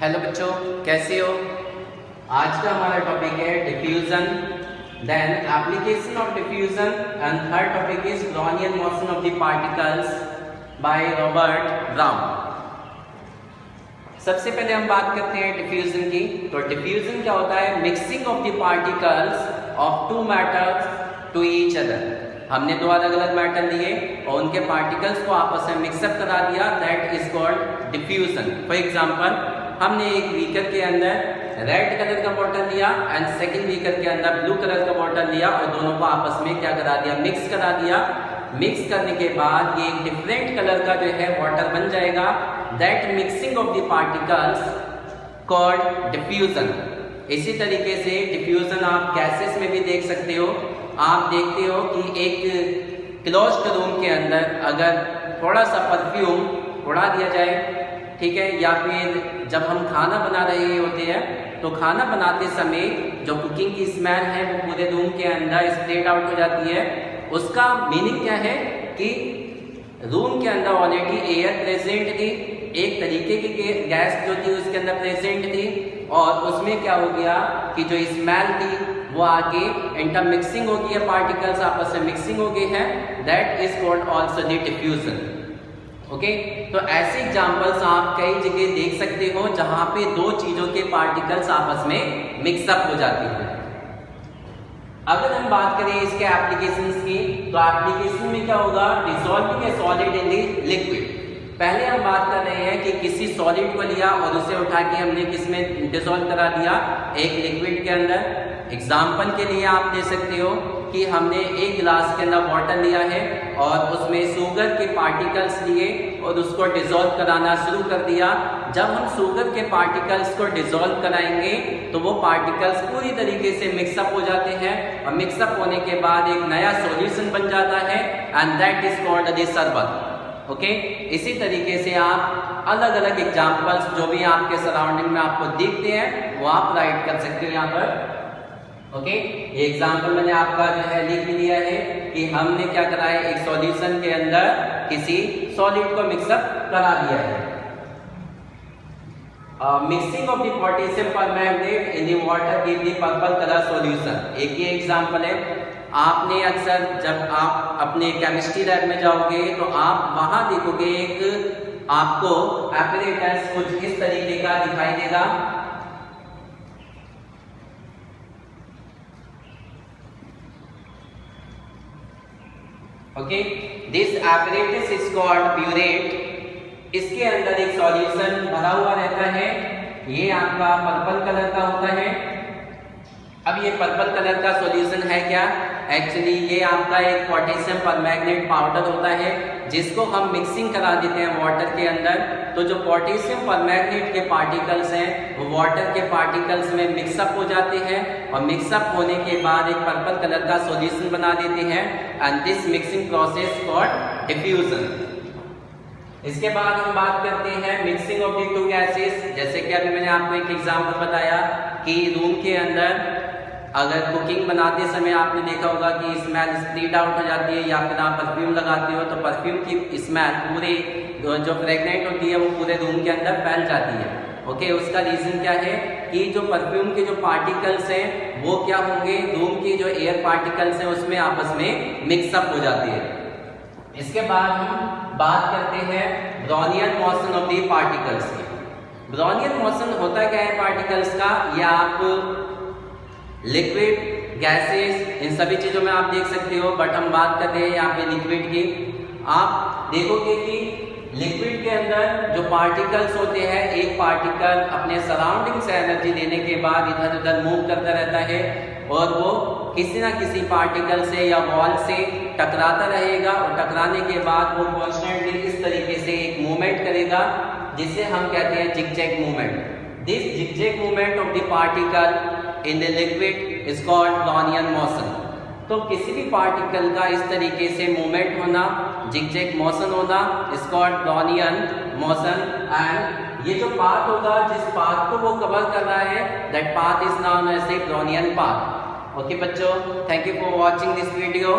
Hello बच्चों, कैसे हो। आज का हमारा टॉपिक है diffusion, then application of diffusion and third topic is Brownian motion of the particles by Robert Brown. सबसे पहले हम बात करते हैं डिफ्यूजन की। तो डिफ्यूजन क्या होता है? Mixing of the particles of two matters to each other. हमने दो अलग अलग मैटर लिए और उनके पार्टिकल्स को आपस में मिक्सअप करा दिया, that is called diffusion. For example, हमने एक बीकर के अंदर रेड कलर का बॉटल लिया एंड सेकंड बीकर के अंदर ब्लू कलर का बॉटल लिया और दोनों को आपस में क्या करा दिया? मिक्स करा दिया। मिक्स करने के बाद ये एक डिफरेंट कलर का जो है वाटर बन जाएगा, that mixing of the particles called diffusion. इसी तरीके से डिफ्यूजन आप गैसेस में भी देख सकते हो। आप देखते हो कि एक क्लोज्ड रूम के अंदर अगर थोड़ा सा परफ्यूम उड़ा दिया जाए, ठीक है, या फिर जब हम खाना बना रहे होते हैं तो खाना बनाते समय जो कुकिंग की स्मेल है वो पूरे रूम के अंदर स्प्रेड आउट हो जाती है। उसका मीनिंग क्या है कि रूम के अंदर ऑलरेडी एयर प्रेजेंट थी, एक तरीके की गैस जो थी उसके अंदर प्रेजेंट थी और उसमें क्या हो गया कि जो स्मेल थी वो आगे इंटरमिक्सिंग हो गई है, पार्टिकल्स आपस में मिक्सिंग हो गए हैं, that is called also the diffusion. Okay, तो ऐसे एग्जांपल्स आप कई जगह देख सकते हो जहां पे दो चीजों के पार्टिकल्स आपस में मिक्सअप हो जाते हैं। अगर हम बात करें इसके एप्लीकेशंस की, तो एप्लीकेशन में क्या होगा? Dissolving A solid in the liquid. पहले हम बात कर रहे हैं कि किसी सॉलिड को लिया और उसे उठा के हमने किसमें डिसॉल्व करा दिया? एक लिक्विड के अंदर। एग्जाम्पल के लिए आप दे सकते हो कि हमने एक गिलास के अंदर वाटर लिया है और उसमें शुगर के पार्टिकल्स लिए और उसको डिसॉल्व कराना शुरू कर दिया। जब हम शुगर के पार्टिकल्स को डिसॉल्व कराएंगे तो वो पार्टिकल्स पूरी तरीके से मिक्सअप हो जाते हैं और मिक्सअप होने के बाद एक नया सॉल्यूशन बन जाता है and that is called the शरबत। ओके, इसी तरीके से आप अलग अलग एग्जाम्पल्स जो भी आपके सराउंडिंग में आपको दिखते हैं वो आप राइट कर सकते हो यहाँ पर। ओके, ये एग्जाम्पल मैंने आपका जो है लिख लिया है कि हमने क्या करा है, एक सॉल्यूशन के अंदर किसी सॉलिड को मिक्सअप करा दिया है। Mixing of the potassium permanganate in the water give the purple colour solution. एक ये एग्जाम्पल है। आपने अक्सर जब आप अपने केमिस्ट्री लैब में जाओगे तो आप वहां देखोगे एक आपको एपरेटस कुछ इस तरीके का दिखाई देगा। Okay, this apparatus is called burette। इसके अंदर एक सॉल्यूशन भरा हुआ रहता है, ये आपका पर्पल कलर का होता है। अब ये पर्पल कलर का सॉल्यूशन है क्या? एक्चुअली ये आपका एक पोटेशियम परमैंगनेट पाउडर होता है जिसको हम मिक्सिंग करा देते हैं वाटर के अंदर। तो जो पोटेशियम परमैंगनेट के पार्टिकल्स हैं वो वाटर के पार्टिकल्स में मिक्सअप हो जाते हैं और मिक्सअप होने के बाद एक पर्पल कलर का सॉल्यूशन बना देते हैं and this mixing process called diffusion. इसके बाद हम बात करते हैं mixing of the two gases. जैसे कि अभी मैंने आपको एक एग्जांपल बताया कि रूम के अंदर अगर कुकिंग बनाते समय आपने देखा होगा कि स्मेल स्प्रेड आउट हो जाती है या फिर आप परफ्यूम लगाते हो तो परफ्यूम की स्मेल पूरे जो फ्रेगनेंट होती है वो पूरे रूम के अंदर फैल जाती है। ओके, उसका रीजन क्या है कि जो परफ्यूम के जो पार्टिकल्स हैं वो क्या होंगे? रूम की जो एयर पार्टिकल्स हैं उसमें आपस में मिक्सअप हो जाती है। इसके बाद हम बात करते हैं Brownian motion of the particles की। ब्राउनियन मोशन होता क्या है पार्टिकल्स का? या आप लिक्विड, गैसेस, इन सभी चीजों में आप देख सकते हो, बट हम बात कर रहे हैं यहाँ पे लिक्विड की। आप देखोगे कि लिक्विड के अंदर जो पार्टिकल्स होते हैं, एक पार्टिकल अपने सराउंडिंग से एनर्जी लेने के बाद इधर उधर मूव करता रहता है और वो किसी ना किसी पार्टिकल से या वॉल से टकराता रहेगा और टकराने के बाद वो कॉन्स्टेंटली इस तरीके से एक मूवमेंट करेगा जिसे हम कहते हैं zigzag movement. This zigzag movement of the particle in the liquid is called Brownian motion. तो किसी भी पार्टिकल का इस तरीके से मूवमेंट होना, जिगजैग मोशन होना, is called Brownian motion. And ये जो पाथ होगा, जिस पाथ को वो कवर कर रहा है, that path is known as the Brownian path. Okay बच्चों, thank you for watching this video.